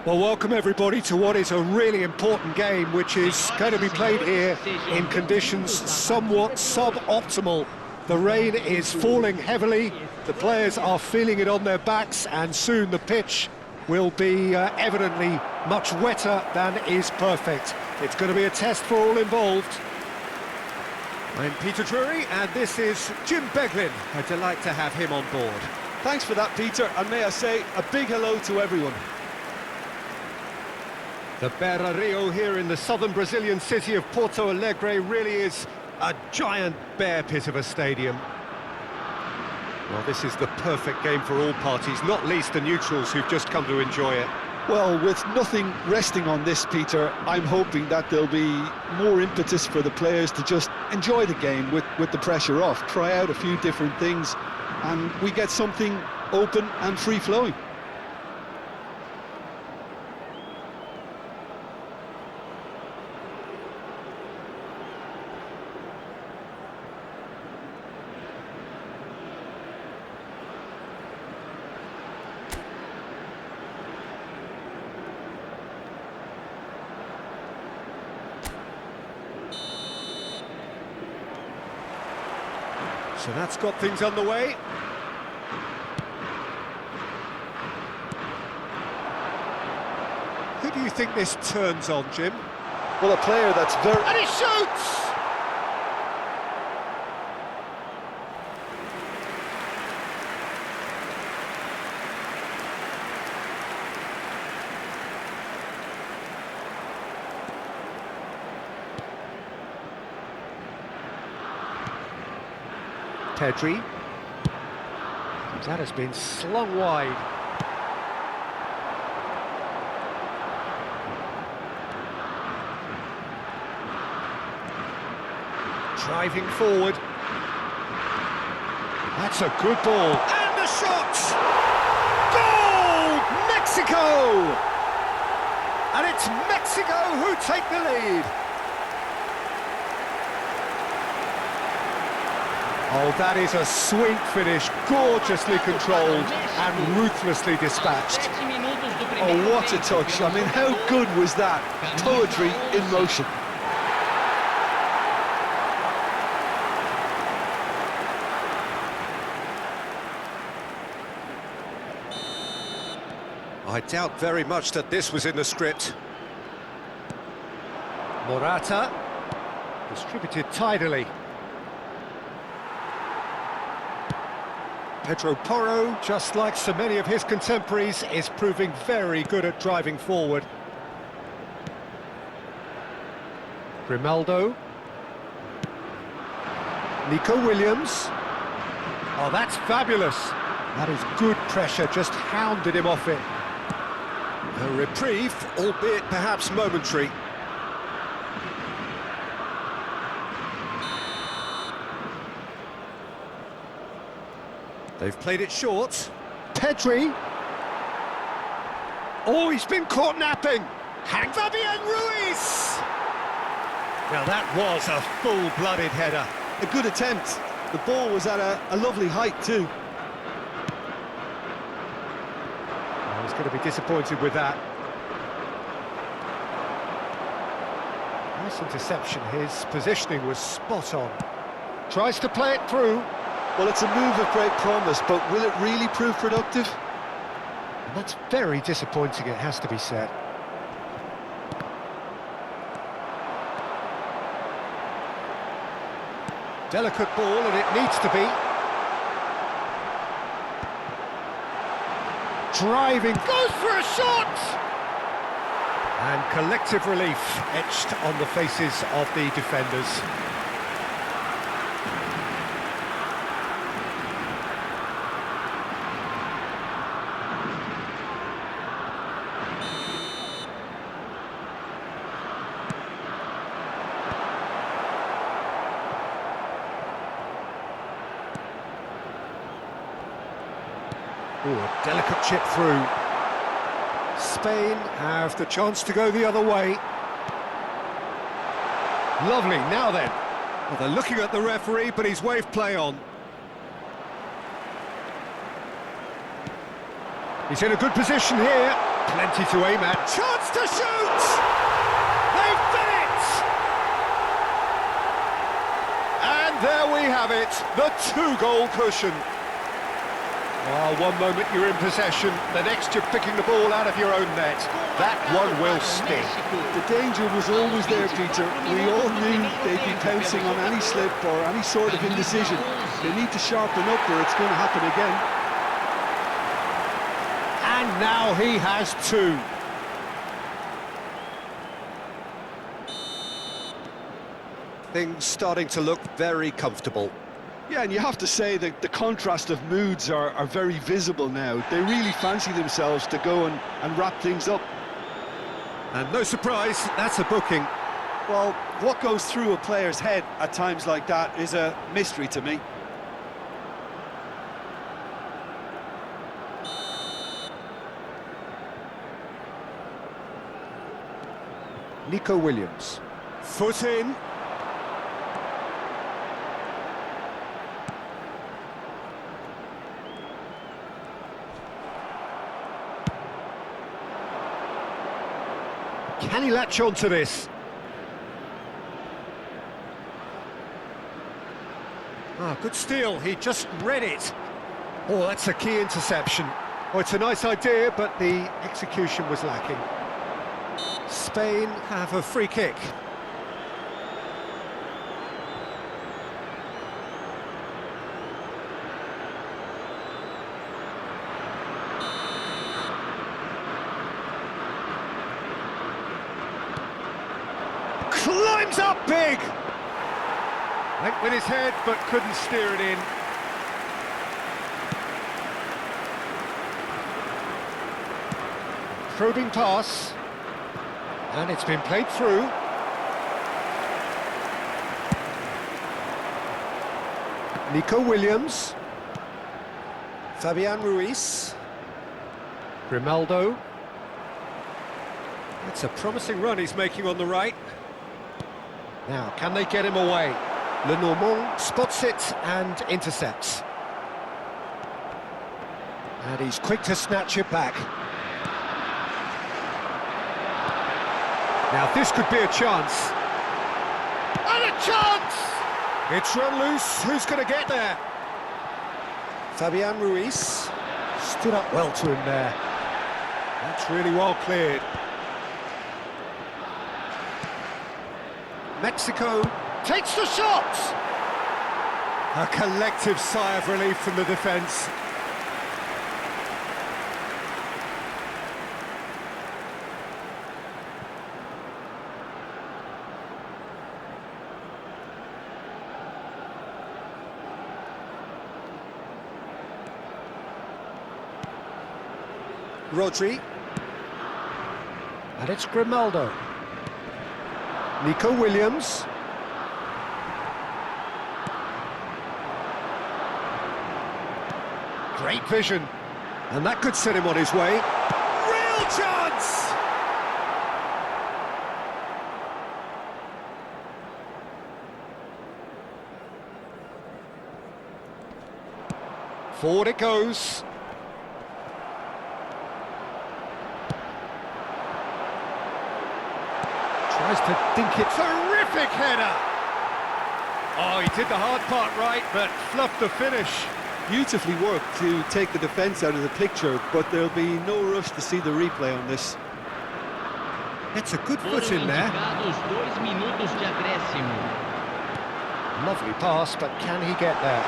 Well, welcome everybody to what is a really important game, which is going to be played here in conditions somewhat suboptimal. The rain is falling heavily, the players are feeling it on their backs, and soon the pitch will be evidently much wetter than is perfect. It's going to be a test for all involved. I'm Peter Drury, and this is Jim Beglin. A delight to have him on board. Thanks for that, Peter, and may I say a big hello to everyone. The Beira Rio here in the southern Brazilian city of Porto Alegre really is a giant bear pit of a stadium. Well, this is the perfect game for all parties, not least the neutrals who've just come to enjoy it. Well, with nothing resting on this, Peter, I'm hoping that there'll be more impetus for the players to just enjoy the game with the pressure off, try out a few different things, and we get something open and free-flowing. So that's got things underway. Who do you think this turns on, Jim? Well, a player that's very... And he shoots! Pedri. That has been slung wide. Driving forward. That's a good ball. And the shot! Goal! Mexico! And it's Mexico who take the lead. Oh, that is a sweet finish, gorgeously controlled and ruthlessly dispatched. Oh, what a touch. I mean, how good was that? Poetry in motion. I doubt very much that this was in the script. Morata, distributed tidily. Pedro Porro, just like so many of his contemporaries, is proving very good at driving forward. Grimaldo. Nico Williams. Oh, that's fabulous. That is good pressure, just hounded him off it. A reprieve, albeit perhaps momentary. They've played it short. Pedri. Oh, he's been caught napping. Hang Fabian Ruiz. Now that was a full-blooded header. A good attempt. The ball was at a lovely height too. I was going to be disappointed with that. Nice interception. His positioning was spot on. Tries to play it through. Well, it's a move of great promise, but will it really prove productive? And that's very disappointing, it has to be said. Delicate ball, and it needs to be. Driving, goes for a shot! And collective relief etched on the faces of the defenders. Ooh, a delicate chip through. Spain have the chance to go the other way. Lovely, now then. Well, they're looking at the referee, but he's waved play on. He's in a good position here. Plenty to aim at. Chance to shoot! They've done it! And there we have it, the two-goal cushion. Well, one moment you're in possession, the next you're picking the ball out of your own net. That one will sting. The danger was always there, Peter. We all knew they'd be pouncing on any slip or any sort of indecision. They need to sharpen up or it's going to happen again. And now he has two. Things starting to look very comfortable. Yeah, and you have to say that the contrast of moods are very visible now. They really fancy themselves to go and wrap things up. And no surprise, that's a booking. Well, what goes through a player's head at times like that is a mystery to me. Nico Williams. Foot in. Can he latch on to this? Ah, good steal, he just read it. Oh, that's a key interception. Oh, it's a nice idea, but the execution was lacking. Spain have a free kick. Climbs up big! Went with his head, but couldn't steer it in. Probing pass. And it's been played through. Nico Williams. Fabian Ruiz. Grimaldo. That's a promising run he's making on the right. Now, can they get him away? Lenormand spots it and intercepts. And he's quick to snatch it back. Now, this could be a chance. And a chance! It's run loose. Who's going to get there? Fabian Ruiz stood up well to him there. That's really well cleared. Mexico takes the shot! A collective sigh of relief from the defence. Rodri. And it's Grimaldo. Nico Williams. Great vision. And that could set him on his way. Real chance! Forward it goes. Tries to dink it. Terrific header! Oh, he did the hard part right, but fluffed the finish. Beautifully worked to take the defence out of the picture, but there'll be no rush to see the replay on this. It's a good foot in there. Lovely pass, but can he get there?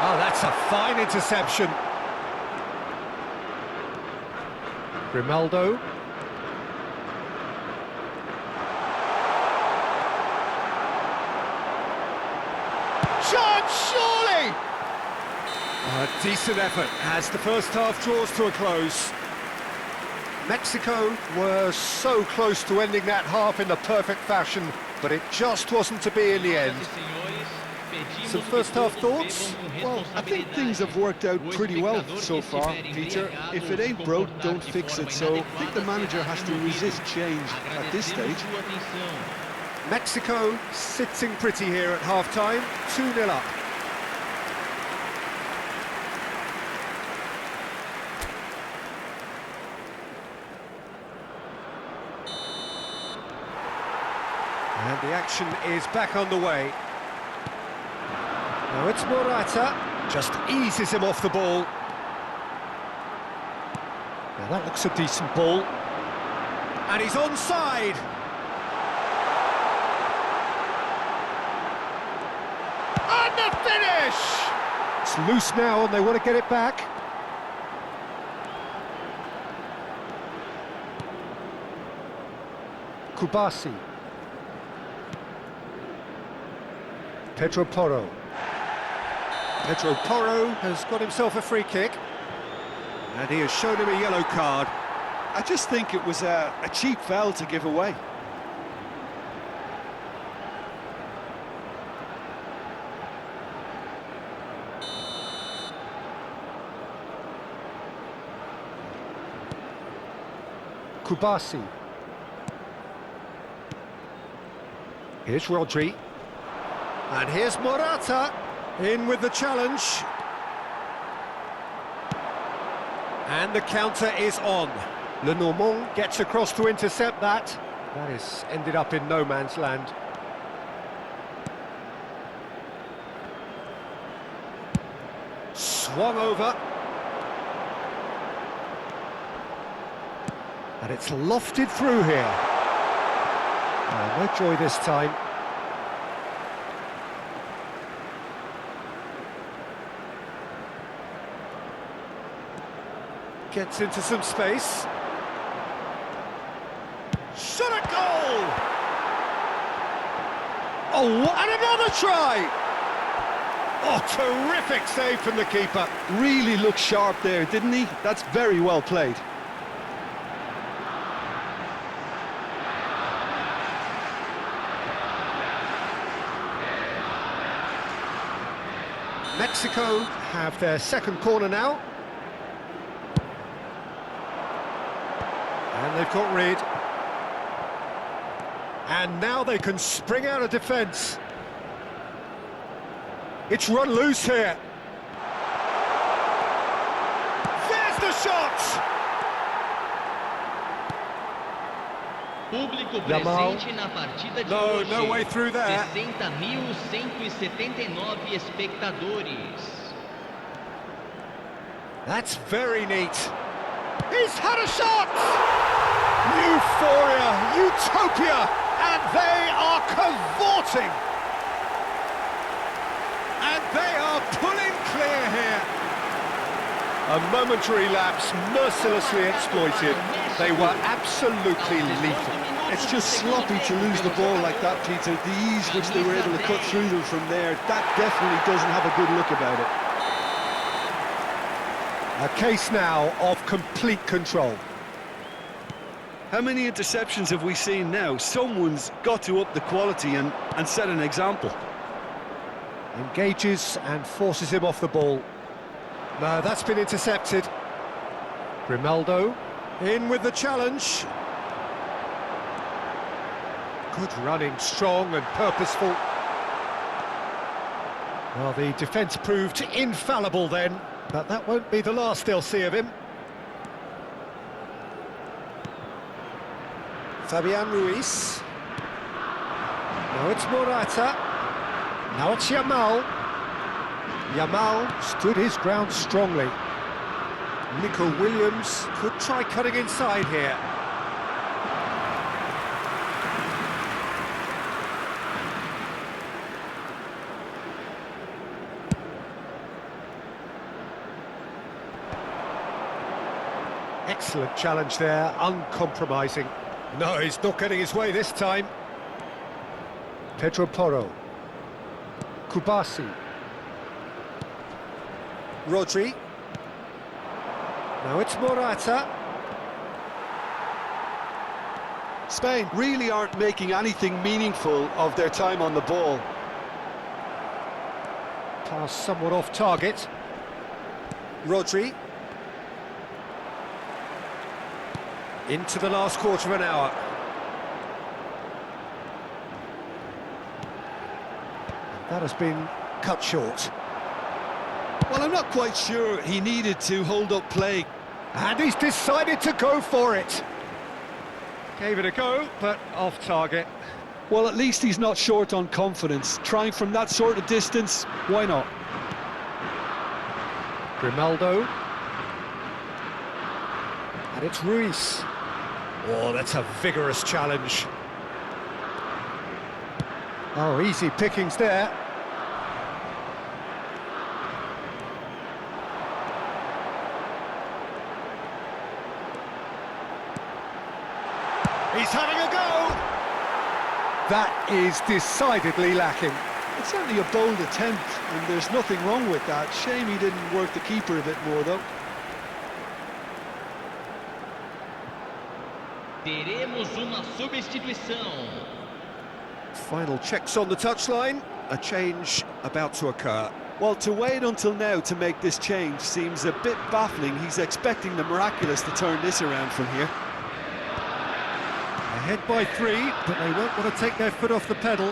Oh, that's a fine interception. Grimaldo. Chance, surely! A decent effort as the first half draws to a close. Mexico were so close to ending that half in the perfect fashion, but it just wasn't to be in the end. Some first half thoughts? Well, I think things have worked out pretty well so far, Peter. If it ain't broke, don't fix it, so I think the manager has to resist change at this stage. Mexico sitting pretty here at half-time, 2-0 up. And the action is back on the way. Now it's Morata, just eases him off the ball. Now that looks a decent ball. And he's onside. And the finish! It's loose now and they want to get it back. Kubasi. Pedro Porro. Pedro Porro has got himself a free kick. And he has shown him a yellow card. I just think it was a cheap foul to give away. Kubasi. Here's Rodri. And here's Morata, in with the challenge. And the counter is on. Lenormand gets across to intercept that. That has ended up in no man's land. Swung over. And it's lofted through here. Oh, no joy this time. Gets into some space. Shot a goal! Oh, and another try! Oh, terrific save from the keeper. Really looked sharp there, didn't he? That's very well played. Mexico have their second corner now. And they've got rid. And now they can spring out of defence. It's run loose here. There's the shot! Público presente na partida de hoje. No way through there. 60.179 espectadores. That's very neat. He's had a shot! Euphoria, utopia, and they are cavorting. And they are pulling clear here. A momentary lapse mercilessly exploited. They were absolutely lethal. It's just sloppy to lose the ball like that, Peter. The ease which they were able to cut through them from there, that definitely doesn't have a good look about it. A case now of complete control. How many interceptions have we seen now? Someone's got to up the quality and set an example. Engages and forces him off the ball. No, that's been intercepted. Grimaldo in with the challenge. Good running, strong and purposeful. Well, the defence proved infallible then, but that won't be the last they'll see of him. Fabian Ruiz. Now it's Morata. Now it's Yamal. Yamal stood his ground strongly. Nico Williams could try cutting inside here. Excellent challenge there, uncompromising. No, he's not getting his way this time. Pedro Porro. Kubasi. Rodri. Now it's Morata. Spain really aren't making anything meaningful of their time on the ball. Pass somewhat off target. Rodri. Into the last quarter of an hour. That has been cut short. Well, I'm not quite sure he needed to hold up play. And he's decided to go for it. Gave it a go, but off target. Well, at least he's not short on confidence. Trying from that sort of distance, why not? Grimaldo. And it's Ruiz. Oh, that's a vigorous challenge. Oh, easy pickings there. He's having a go! That is decidedly lacking. It's certainly a bold attempt, and there's nothing wrong with that. Shame he didn't work the keeper a bit more, though. Teremos uma substituição. Final checks on the touchline. A change about to occur. Well, to wait until now to make this change seems a bit baffling. He's expecting the miraculous to turn this around from here. Ahead by 3, but they won't want to take their foot off the pedal.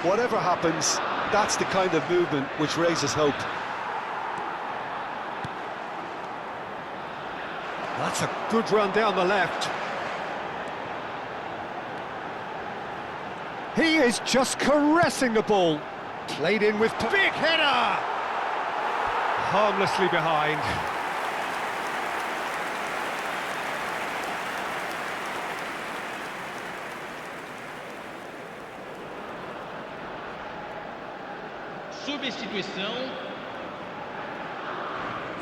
Whatever happens, that's the kind of movement which raises hope. That's a good run down the left. He is just caressing the ball. Played in with big header! Harmlessly behind. Substituição.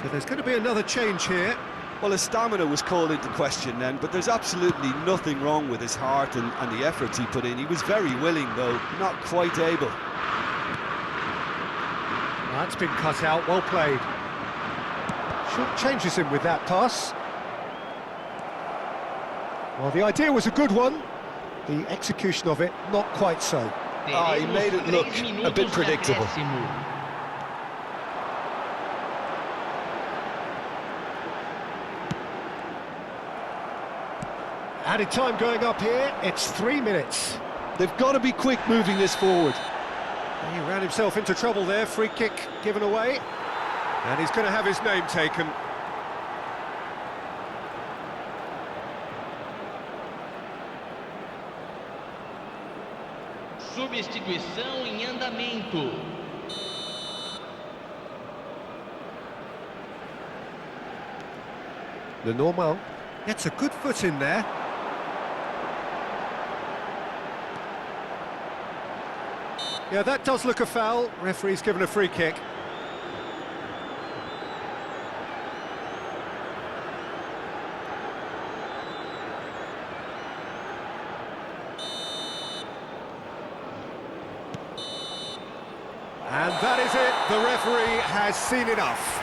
So there's going to be another change here. Well, his stamina was called into question then, but there's absolutely nothing wrong with his heart and the efforts he put in. He was very willing, though, not quite able. That's been cut out, well played. Short changes him with that pass. Well, the idea was a good one. The execution of it, not quite so. He made it look a bit predictable. Added time going up here, it's 3 minutes. They've got to be quick moving this forward. He ran himself into trouble there, free kick given away. And he's going to have his name taken. Substituição em andamento. The normal gets a good foot in there. Yeah, that does look a foul. Referee's given a free kick. And that is it. The referee has seen enough.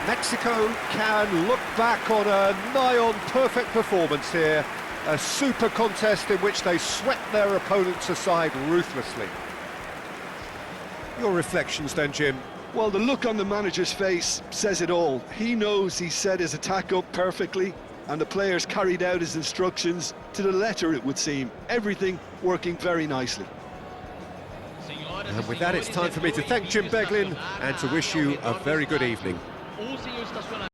Mexico can look back on a nigh-on perfect performance here. A super contest in which they swept their opponents aside ruthlessly. Your reflections then, Jim? Well, the look on the manager's face says it all. He knows he set his attack up perfectly, and the players carried out his instructions to the letter, it would seem. Everything working very nicely. And with that, it's time for me to thank Jim Beglin and to wish you a very good evening.